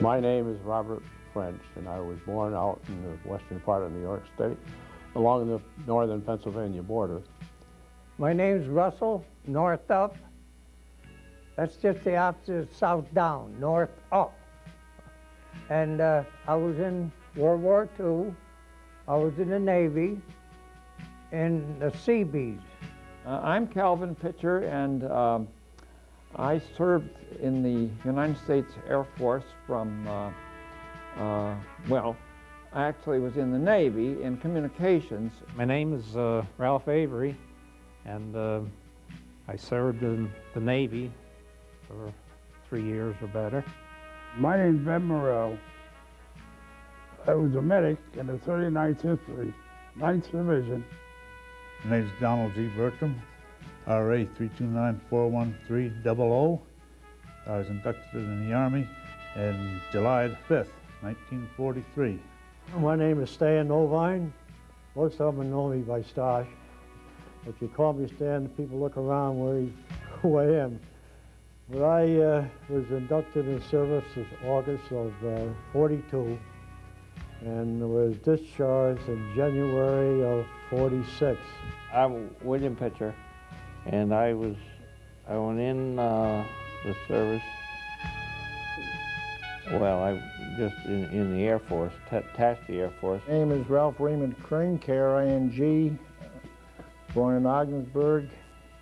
My name is Robert French, and I was born out in the western part of New York State, along the northern Pennsylvania border. My name's Russell, north up. That's just the opposite of south down, north up. And I was in World War II. I was in the Navy, in the Seabees. I'm Calvin Pitcher, and I served in the United States Air Force from, well, I actually was in the Navy in communications. My name is Ralph Avery, and I served in the Navy for 3 years or better. My name's Ben Morrell. I was a medic in the 39th Infantry, 9th Division. My name's Donald G. Bertram, RA 329413000. I was inducted in the Army in July the 5th, 1943. My name is Stan Novine. Most of them know me by Stosh. If you call me Stan, people look around who I am. But I was inducted in service in August of 42 and was discharged in January of 46. I'm William Pitcher, and I went in the service. Well, I just in the Air Force, tasked the Air Force. My name is Ralph Raymond Crane, K-R-I-N-G, born in Ogdensburg,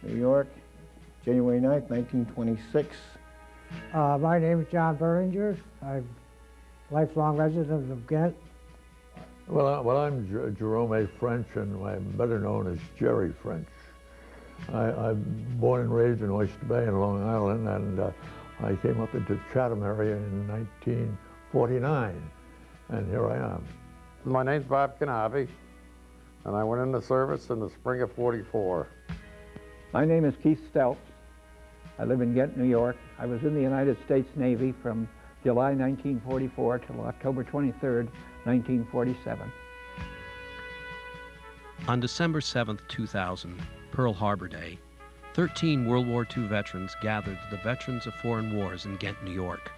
New York, January 9th, 1926. My name is John Beringer. I'm a lifelong resident of Ghent. Well, I'm Jerome A. French, and I'm better known as Jerry French. I'm born and raised in Oyster Bay in Long Island, and I came up into Chatham area in 1949, and here I am. My name's Bob Kanabe, and I went into service in the spring of 44. My name is Keith Stelps. I live in Ghent, New York. I was in the United States Navy from July 1944 till October 23rd, 1947. On December 7th, 2000, Pearl Harbor Day, 13 World War II veterans gathered to the Veterans of Foreign Wars in Ghent, New York.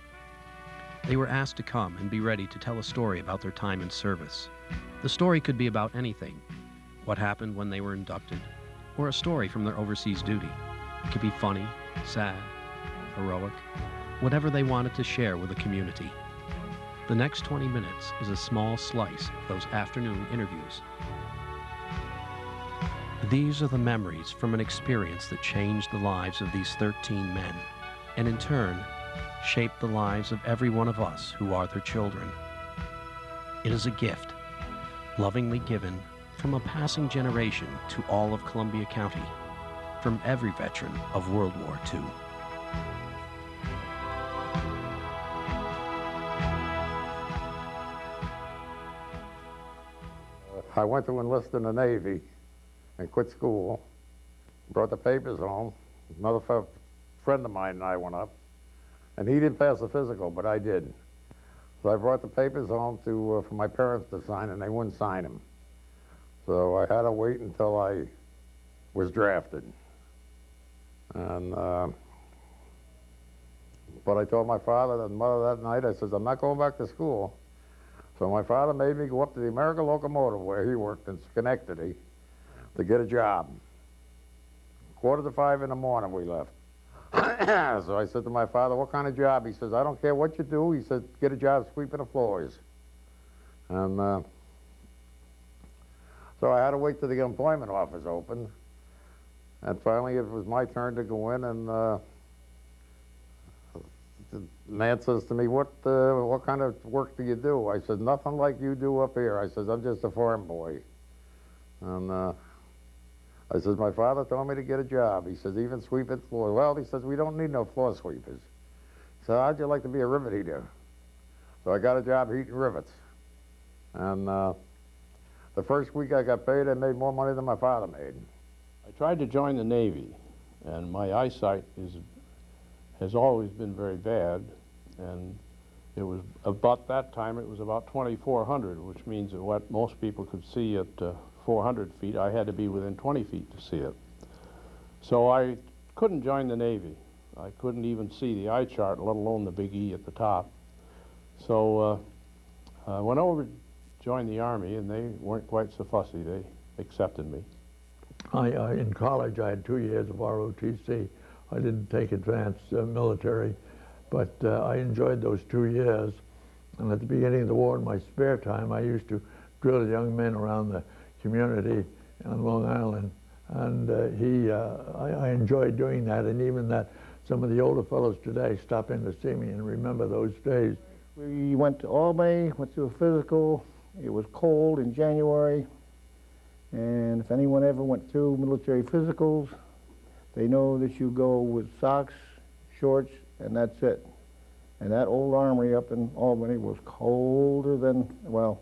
They were asked to come and be ready to tell a story about their time in service. The story could be about anything: what happened when they were inducted, or a story from their overseas duty. It could be funny, sad, heroic, whatever they wanted to share with the community. The next 20 minutes is a small slice of those afternoon interviews. These are the memories from an experience that changed the lives of these 13 men, and in turn, shaped the lives of every one of us who are their children. It is a gift, lovingly given from a passing generation to all of Columbia County, from every veteran of World War II. I went to enlist in the Navy and quit school, brought the papers home. Another friend of mine and I went up, and he didn't pass the physical, but I did. So I brought the papers home for my parents to sign, and they wouldn't sign them. So I had to wait until I was drafted. And but I told my father and mother that night, I says, I'm not going back to school. So my father made me go up to the American Locomotive where he worked in Schenectady to get a job. 4:45 in the morning we left. So I said to my father, what kind of job? He says, I don't care what you do. He said, get a job sweeping the floors. And so I had to wait till the employment office opened. And finally it was my turn to go in, and the man says to me, what kind of work do you do? I said, nothing like you do up here. I says, I'm just a farm boy. And I says, my father told me to get a job. He says, even sweeping floors. Well, he says, we don't need no floor sweepers. So how'd you like to be a rivet heater? So I got a job heating rivets. And the first week I got paid, I made more money than my father made. I tried to join the Navy, and my eyesight has always been very bad, and it was about that time, it was about 2,400, which means that what most people could see at 400 feet, I had to be within 20 feet to see it. So I couldn't join the Navy. I couldn't even see the eye chart, let alone the big E at the top. So I went over, joined the Army, and they weren't quite so fussy. They accepted me. In college, I had 2 years of ROTC. I didn't take advanced military, but I enjoyed those 2 years. And at the beginning of the war, in my spare time, I used to drill young men around the community on Long Island. And I enjoyed doing that, and even that some of the older fellows today stop in to see me and remember those days. We went to Albany, went through a physical. It was cold in January. And if anyone ever went through military physicals, they know that you go with socks, shorts, and that's it. And that old armory up in Albany was colder than, well,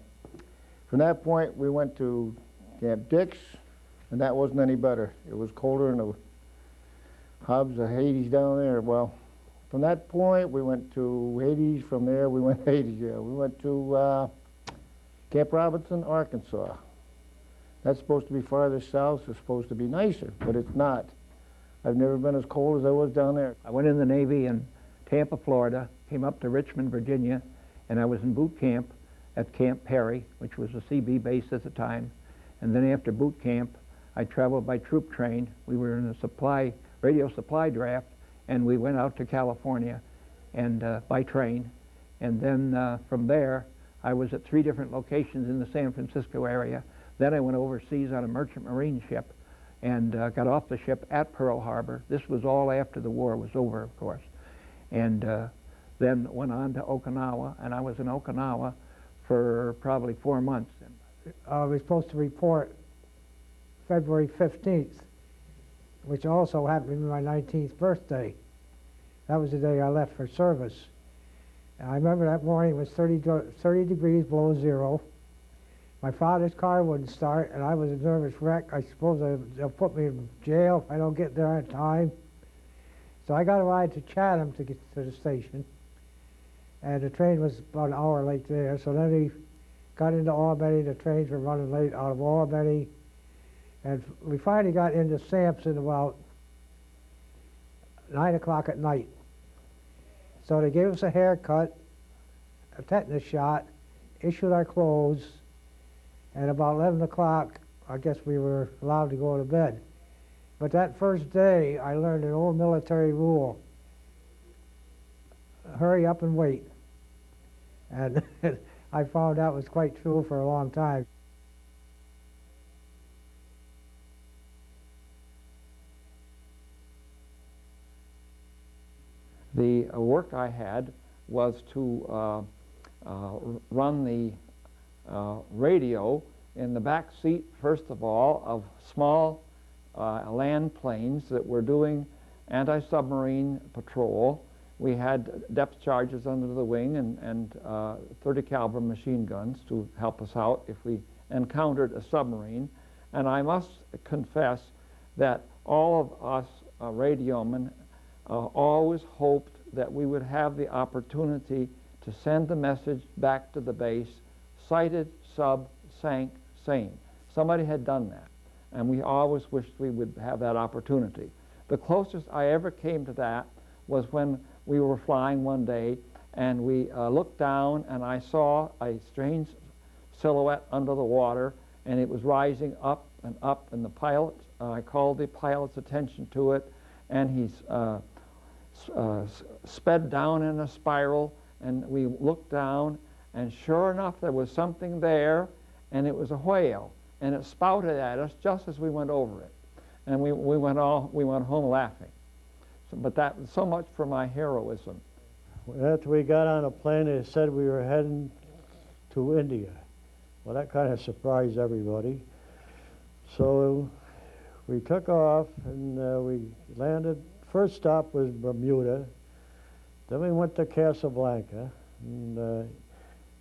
from that point we went to Camp Dix, and that wasn't any better. It was colder than the Hobbs of Hades down there. Well, from that point we went to Hades. From there we went Hades, yeah. We went to Camp Robinson, Arkansas. That's supposed to be farther south. It's supposed to be nicer, but it's not. I've never been as cold as I was down there. I went in the Navy in Tampa, Florida, came up to Richmond, Virginia, and I was in boot camp at Camp Perry, which was a CB base at the time. And then after boot camp, I traveled by troop train. We were in a radio supply draft, and we went out to California and by train. And then from there, I was at 3 different locations in the San Francisco area. Then I went overseas on a merchant marine ship and got off the ship at Pearl Harbor. This was all after the war was over, of course. And then went on to Okinawa, and I was in Okinawa for probably 4 months. I was supposed to report February 15th, which also happened to be my 19th birthday. That was the day I left for service. And I remember that morning it was 30 degrees below zero. My father's car wouldn't start, and I was a nervous wreck. I suppose they'll put me in jail if I don't get there on time. So I got a ride to Chatham to get to the station, and the train was about an hour late there. So then we got into Albany. The trains were running late out of Albany, and we finally got into Sampson about 9 o'clock at night. So they gave us a haircut, a tetanus shot, issued our clothes, and about 11 o'clock, I guess we were allowed to go to bed. But that first day, I learned an old military rule: hurry up and wait. And I found that was quite true for a long time. The work I had was to run the radio in the back seat, first of all, of small land planes that were doing anti-submarine patrol. We had depth charges under the wing and 30 caliber machine guns to help us out if we encountered a submarine. And I must confess that all of us radiomen always hoped that we would have the opportunity to send the message back to the base: sighted, sub, sank, same. Somebody had done that, and we always wished we would have that opportunity. The closest I ever came to that was when we were flying one day, and we looked down, and I saw a strange silhouette under the water, and it was rising up, and the pilot, I called the pilot's attention to it, and he sped down in a spiral, and we looked down, and sure enough, there was something there, and it was a whale, and it spouted at us just as we went over it, and we went home laughing. But that was so much for my heroism. After we got on a plane, they said we were heading to India. Well, that kind of surprised everybody. So we took off, and we landed. First stop was Bermuda. Then we went to Casablanca, and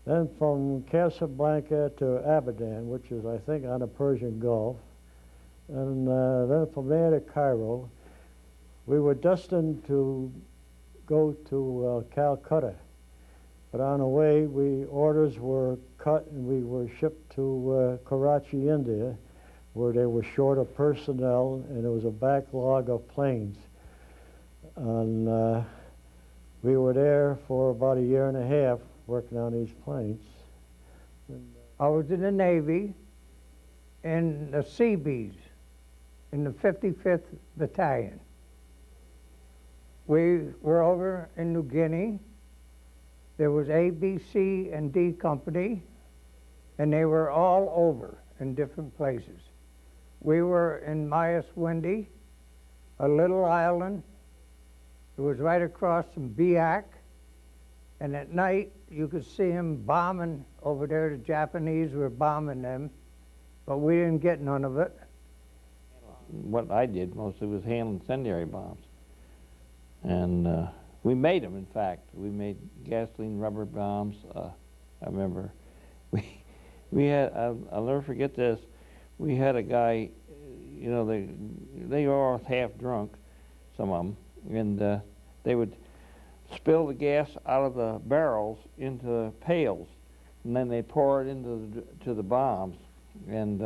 then from Casablanca to Abadan, which is, I think, on the Persian Gulf, and then from there to Cairo. We were destined to go to Calcutta, but on the way, orders were cut, and we were shipped to Karachi, India, where they were short of personnel, and there was a backlog of planes. And we were there for about a year and a half working on these planes. I was in the Navy in the Seabees in the 55th Battalion. We were over in New Guinea. There was A, B, C, and D company, and they were all over in different places. We were in Myas Windy, a little island. It was right across from Biak, and at night you could see them bombing over there. The Japanese were bombing them, but we didn't get none of it. What I did mostly was handle incendiary bombs. And we made them, in fact. We made gasoline rubber bombs. I remember we had, I'll never forget this, we had a guy, you know, they were all half drunk, some of them, and they would spill the gas out of the barrels into the pails, and then they pour it into the bombs. And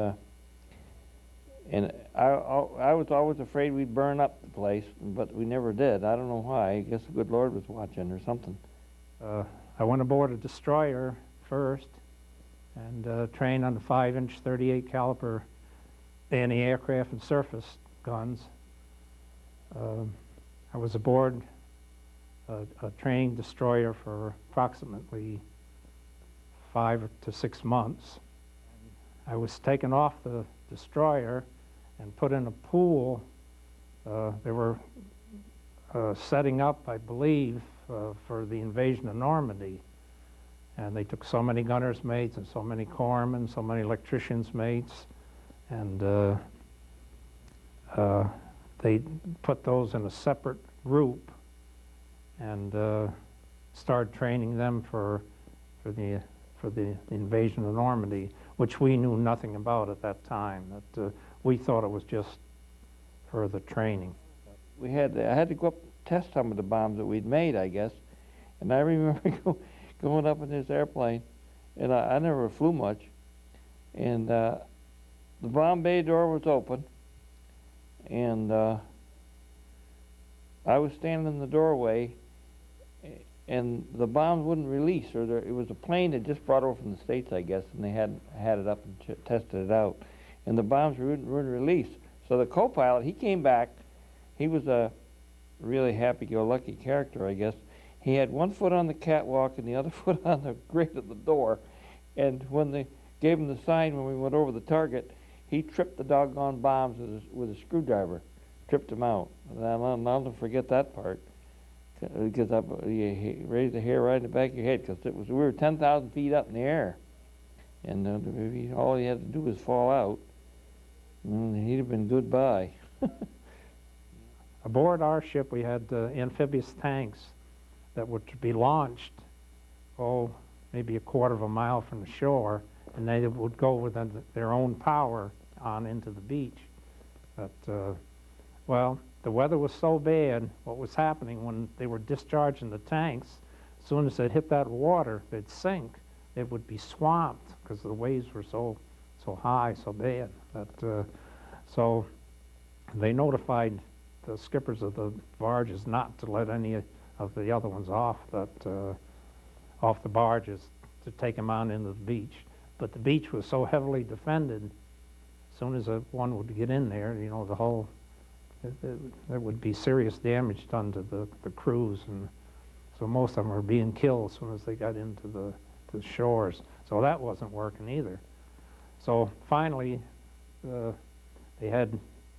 I was always afraid we'd burn up the place, but we never did. I don't know why. I guess the good Lord was watching or something. I went aboard a destroyer first and trained on the 5-inch 38 caliber anti-aircraft and surface guns. I was aboard a training destroyer for approximately 5 to 6 months. I was taken off the destroyer and put in a pool. They were setting up, I believe, for the invasion of Normandy. And they took so many gunner's mates and so many corpsmen, so many electricians' mates, and they put those in a separate group and started training them for the invasion of Normandy, which we knew nothing about at that time. That we thought it was just for the training. I had to go up and test some of the bombs that we'd made, I guess. And I remember going up in this airplane, and I never flew much. And the bomb bay door was open, and I was standing in the doorway, and the bombs wouldn't release. It was a plane that just brought over from the States, I guess, and they had it up and tested it out. And the bombs wouldn't release. So the co-pilot, he came back. He was a really happy-go-lucky character, I guess. He had one foot on the catwalk and the other foot on the grate of the door. And when they gave him the sign when we went over the target, he tripped the doggone bombs with a screwdriver, tripped them out. And I'll never forget that part, because you raised the hair right in the back of your head, because we were 10,000 feet up in the air, and all he had to do was fall out, and he'd have been goodbye. Aboard our ship, we had amphibious tanks that would be launched, maybe a quarter of a mile from the shore, and they would go with their own power on into the beach. But, well, the weather was so bad, what was happening when they were discharging the tanks, as soon as they hit that water, they'd sink. It would be swamped because the waves were so high, so bad. So they notified the skippers of the barges not to let any of the other ones off the barges, to take them on into the beach. But the beach was so heavily defended, as soon as one would get in there, you know, there would be serious damage done to the crews, and so most of them were being killed as soon as they got into the shores. So that wasn't working either. So finally, they had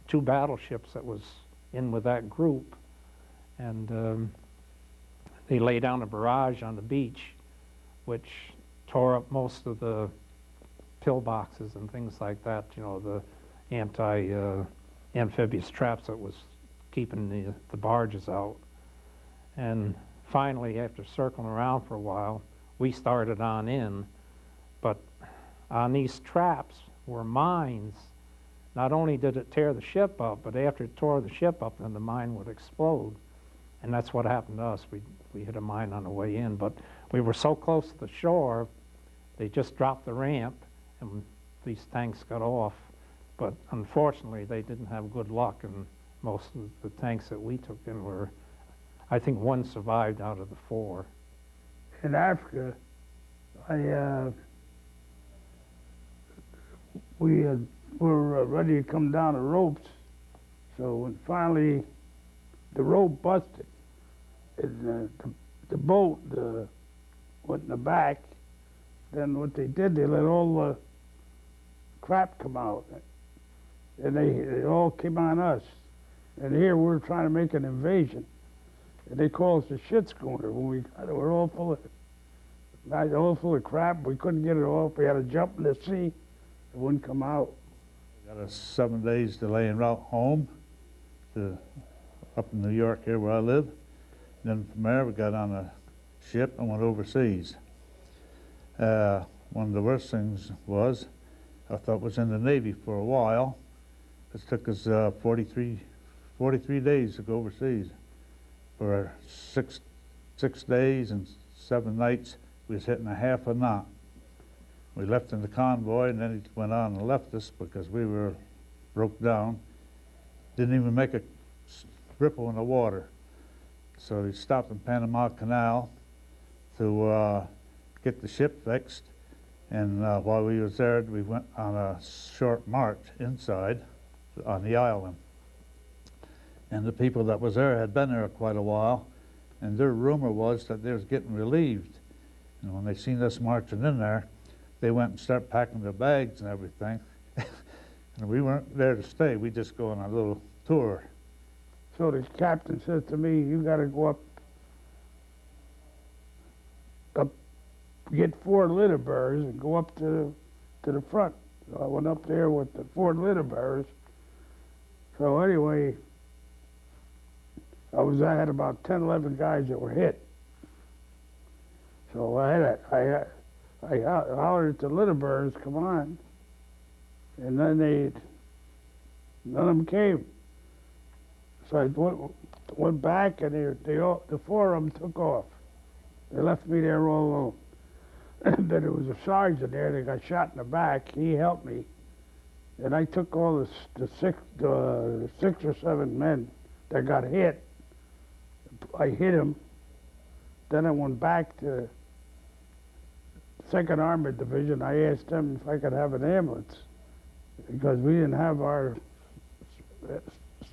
2 battleships that was in with that group, and they lay down a barrage on the beach, which tore up most of the pillboxes and things like that, you know, the amphibious traps that was keeping the barges out. And finally, after circling around for a while, we started on in, but on these traps were mines. Not only did it tear the ship up, but after it tore the ship up, then the mine would explode. And that's what happened to us. We hit a mine on the way in, but we were so close to the shore, they just dropped the ramp, and these tanks got off. But unfortunately, they didn't have good luck, and most of the tanks that we took in were, I think one survived out of the 4. In Africa, we were ready to come down the ropes. So when finally the rope busted, and the boat went in the back, then what they did, they let all the crap come out, and it all came on us. And here we're trying to make an invasion, and they call us the shit schooner. When we got it, we're all full of crap. We couldn't get it off. We had to jump in the sea. It wouldn't come out. Got a 7 days delay en route home to up in New York here where I live. Then from there we got on a ship and went overseas. One of the worst things was I thought was in the Navy for a while. It took us 43 days to go overseas. For six days and 7 nights, we was hitting a half a knot. We left in the convoy, and then he went on and left us because we were broke down. Didn't even make a ripple in the water. So he stopped in Panama Canal to get the ship fixed. And while we was there, we went on a short march inside on the island. And the people that was there had been there quite a while, and their rumor was that they was getting relieved. And when they seen us marching in there, they went and started packing their bags and everything. And we weren't there to stay. We just go on a little tour. So the captain says to me, you got to go up, get 4 litter bearers and go up to the front. So I went up there with the 4 litter bearers. So anyway, I had about 10, 11 guys that were hit. So I hollered at the litter bearers, come on. And then none of them came. So I went back, and the 4 of them took off. They left me there all alone. And then there was a sergeant there that got shot in the back. He helped me. And I took all the 6 or 7 men that got hit. I hit them. Then I went back to 2nd Armored Division. I asked them if I could have an ambulance because we didn't have our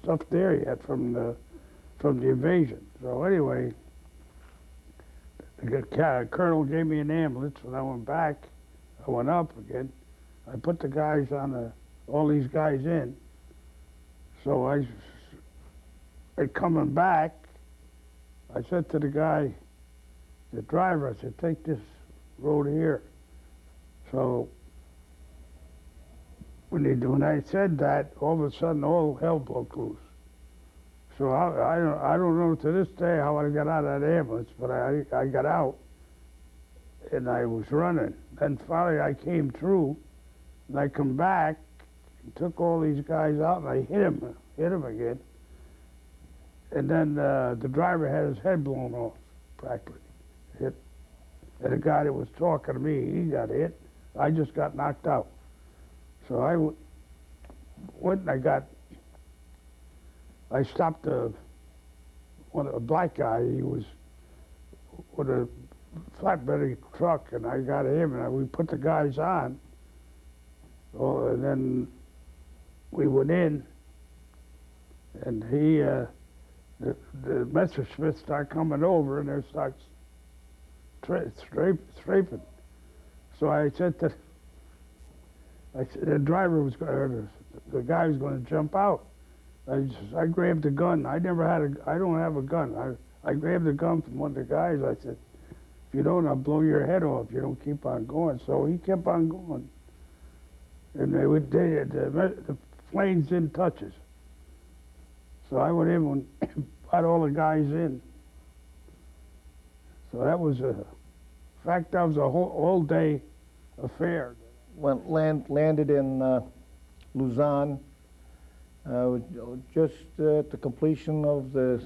stuff there yet from the invasion. So anyway, the colonel gave me an ambulance. When I went back, I went up again. I put the guys on all these guys in. So I coming back, I said to the guy, the driver, I said, take this road here. So when I said that, all of a sudden all hell broke loose. So I don't know to this day how I got out of that ambulance, but I got out and I was running. Then finally I came through, and I come back and took all these guys out, and I hit him again. And then the driver had his head blown off, practically. Hit. And the guy that was talking to me, he got hit. I just got knocked out. So I went and I stopped a black guy. He was with a flatbed truck, and I got him, and we put the guys on. Oh, and then we went in, and the Messerschmitts start coming over, and they start strafing. So I said that the driver was the guy was going to jump out. I grabbed the gun. I don't have a gun. I grabbed the gun from one of the guys. I said, if you don't, I'll blow your head off. You don't keep on going. So he kept on going. And the planes didn't touch us. So I went in and got all the guys in. So that was in fact, that was a whole day affair. Landed in Luzon just at the completion of the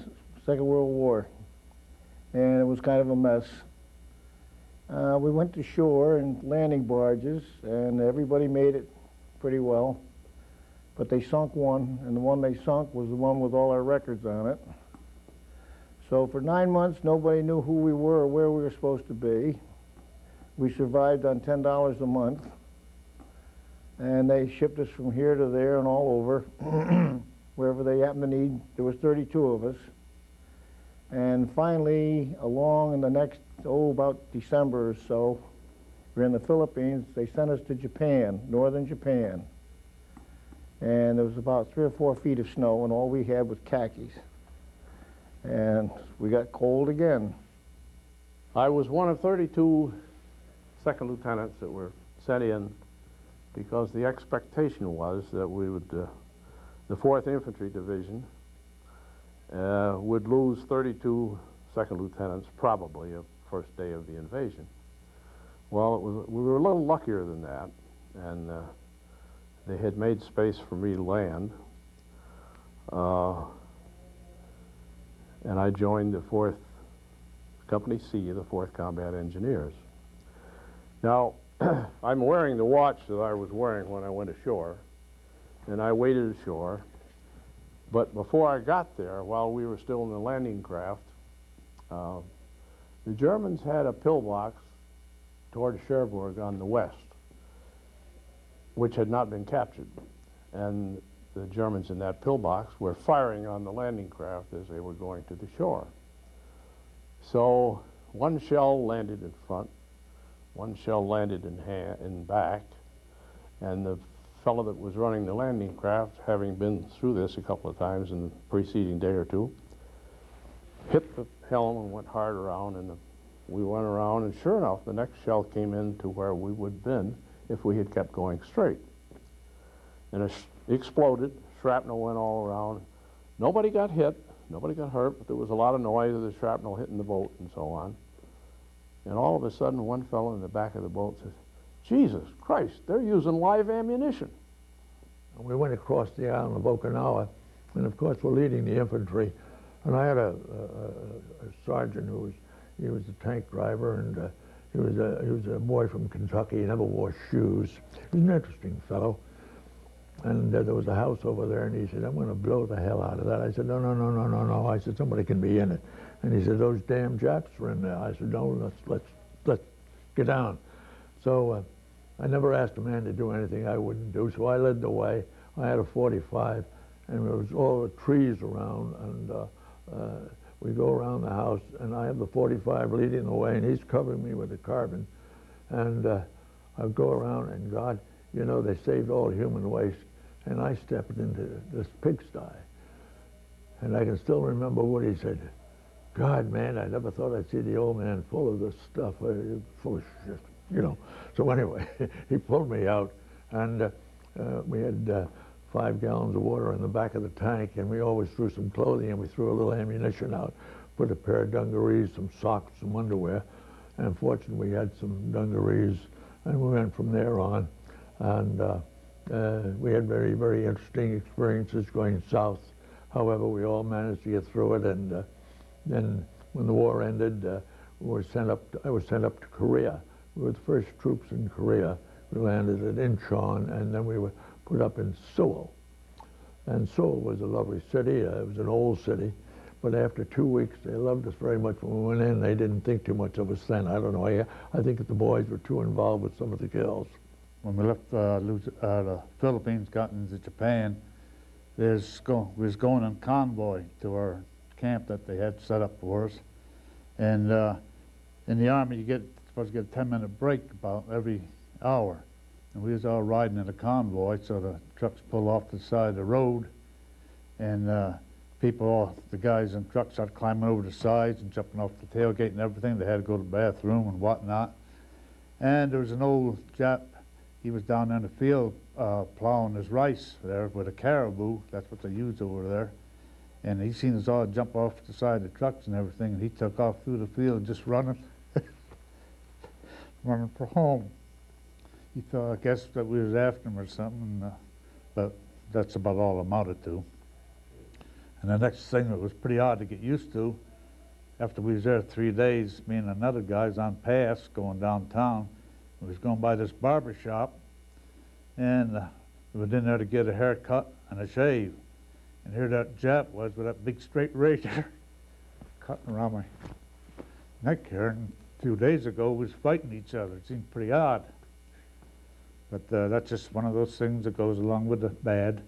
Second World War, and it was kind of a mess. We went to shore in landing barges, and everybody made it pretty well, but they sunk one, and the one they sunk was the one with all our records on it. So for 9 months, nobody knew who we were or where we were supposed to be. We survived on $10 a month, and they shipped us from here to there and all over, wherever they happened to need. There was 32 of us. And finally, along in the next, about December or so, we're in the Philippines. They sent us to Japan, northern Japan. And there was about 3 or 4 feet of snow, and all we had was khakis. And we got cold again. I was one of 32 second lieutenants that were sent in because the expectation was that we would, the 4th Infantry Division would lose 32 second lieutenants probably the first day of the invasion. Well, we were a little luckier than that, and they had made space for me to land, and I joined the 4th Company C, the 4th Combat Engineers. Now, I'm wearing the watch that I was wearing when I went ashore, and I waited ashore. But before I got there, while we were still in the landing craft, the Germans had a pillbox toward Cherbourg on the west, which had not been captured. And the Germans in that pillbox were firing on the landing craft as they were going to the shore. So one shell landed in front, one shell landed in back, and the fellow that was running the landing craft, having been through this a couple of times in the preceding day or two, hit the helm and went hard around, and we went around, and sure enough, the next shell came in to where we would have been if we had kept going straight. And it exploded, shrapnel went all around. Nobody got hit, nobody got hurt, but there was a lot of noise of the shrapnel hitting the boat and so on. And all of a sudden, one fellow in the back of the boat says, "Jesus Christ, they're using live ammunition." And we went across the island of Okinawa, and of course we're leading the infantry. And I had a sergeant he was a tank driver, and he was a boy from Kentucky. He never wore shoes. He was an interesting fellow. And there was a house over there, and he said, "I'm going to blow the hell out of that." I said, No. I said, "Somebody can be in it." And he said, "Those damn Japs are in there." I said, "No, let's get down." So I never asked a man to do anything I wouldn't do, so I led the way. I had a 45, and there was all the trees around, and we go around the house, and I have the 45 leading the way, and he's covering me with a carbine. And I go around, and God, you know, they saved all human waste, and I stepped into this pigsty. And I can still remember what he said. "God, man, I never thought I'd see the old man full of this stuff, full of shit, you know." So anyway, he pulled me out, and we had 5 gallons of water in the back of the tank, and we always threw some clothing, and we threw a little ammunition out, put a pair of dungarees, some socks, some underwear, and fortunately we had some dungarees, and we went from there on. And we had very, very interesting experiences going south. However, we all managed to get through it, and then when the war ended, I was sent up to Korea. We were the first troops in Korea. We landed at Incheon, and then we were put up in Seoul. And Seoul was a lovely city. It was an old city. But after 2 weeks, they loved us very much. When we went in, they didn't think too much of us then. I don't know. I think that the boys were too involved with some of the girls. When we left the Philippines, got into Japan, we was going in convoy to our camp that they had set up for us. And in the Army, you're supposed to get a 10-minute break about every hour. And we was all riding in a convoy, so the trucks pull off to the side of the road, and the guys in trucks started climbing over the sides and jumping off the tailgate and everything. They had to go to the bathroom and whatnot. And there was an old Jap. He was down in the field plowing his rice there with a caribou. That's what they use over there. And he seen us all jump off the side of the trucks and everything, and he took off through the field just running, running for home. He thought, I guess, that we was after him or something, but that's about all it amounted to. And the next thing that was pretty hard to get used to, after we was there 3 days, me and another guy was on pass going downtown. We was going by this barber shop, and we went in there to get a haircut and a shave. And here that Jap was with that big straight razor cutting around my neck here. And few days ago was fighting each other. It seemed pretty odd. But that's just one of those things that goes along with the bad,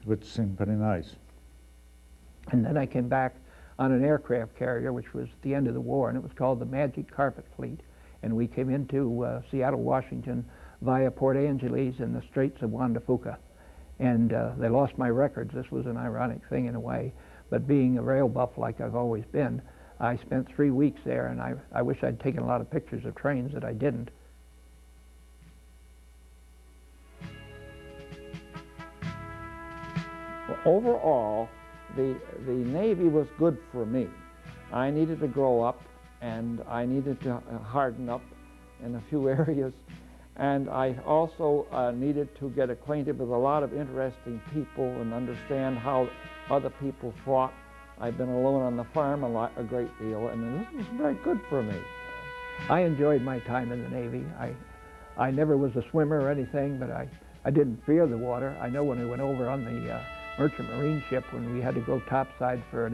which seemed pretty nice. And then I came back on an aircraft carrier, which was at the end of the war, and it was called the Magic Carpet Fleet. And we came into Seattle, Washington via Port Angeles and the Straits of Juan de Fuca. And they lost my records. This was an ironic thing in a way. But being a rail buff like I've always been, I spent 3 weeks there, and I wish I'd taken a lot of pictures of trains that I didn't. Well, overall, the Navy was good for me. I needed to grow up, and I needed to harden up in a few areas. And I also needed to get acquainted with a lot of interesting people and understand how other people fought. I've been alone on the farm a great deal, and this was very good for me. I enjoyed my time in the Navy. I never was a swimmer or anything, but I didn't fear the water. I know when I went over on the merchant marine ship, when we had to go topside for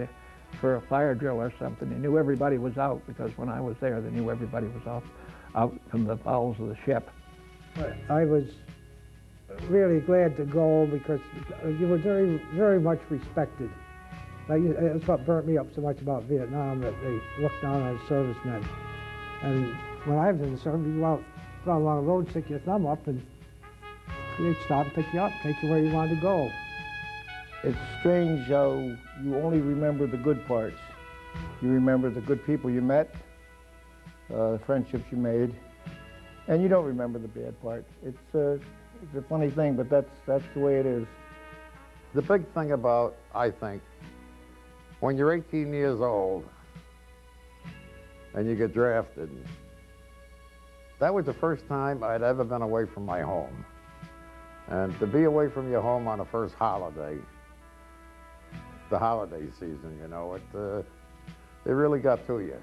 a fire drill or something, they knew everybody was out, because when I was there, they knew everybody was out from the bowels of the ship. I was really glad to go because you were very, very much respected. That's what burnt me up so much about Vietnam, that they looked down on servicemen. And when I was in the service, you go out along the road, stick your thumb up, and they'd stop and pick you up, take you where you wanted to go. It's strange how you only remember the good parts. You remember the good people you met, the friendships you made, and you don't remember the bad parts. It's a funny thing, but that's the way it is. The big thing about, I think, when you're 18 years old and you get drafted, that was the first time I'd ever been away from my home. And to be away from your home on the first holiday, the holiday season, you know, it really got to you.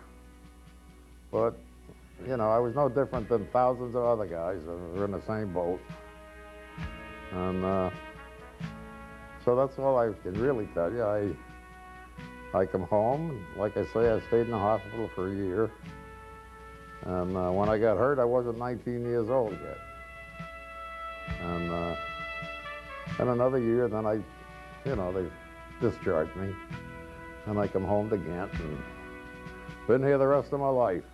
But, you know, I was no different than thousands of other guys that were in the same boat. And so that's all I can really tell you. I come home, and like I say, I stayed in the hospital for a year. And when I got hurt, I wasn't 19 years old yet. And another year, then they discharged me. And I come home to Ghent and been here the rest of my life.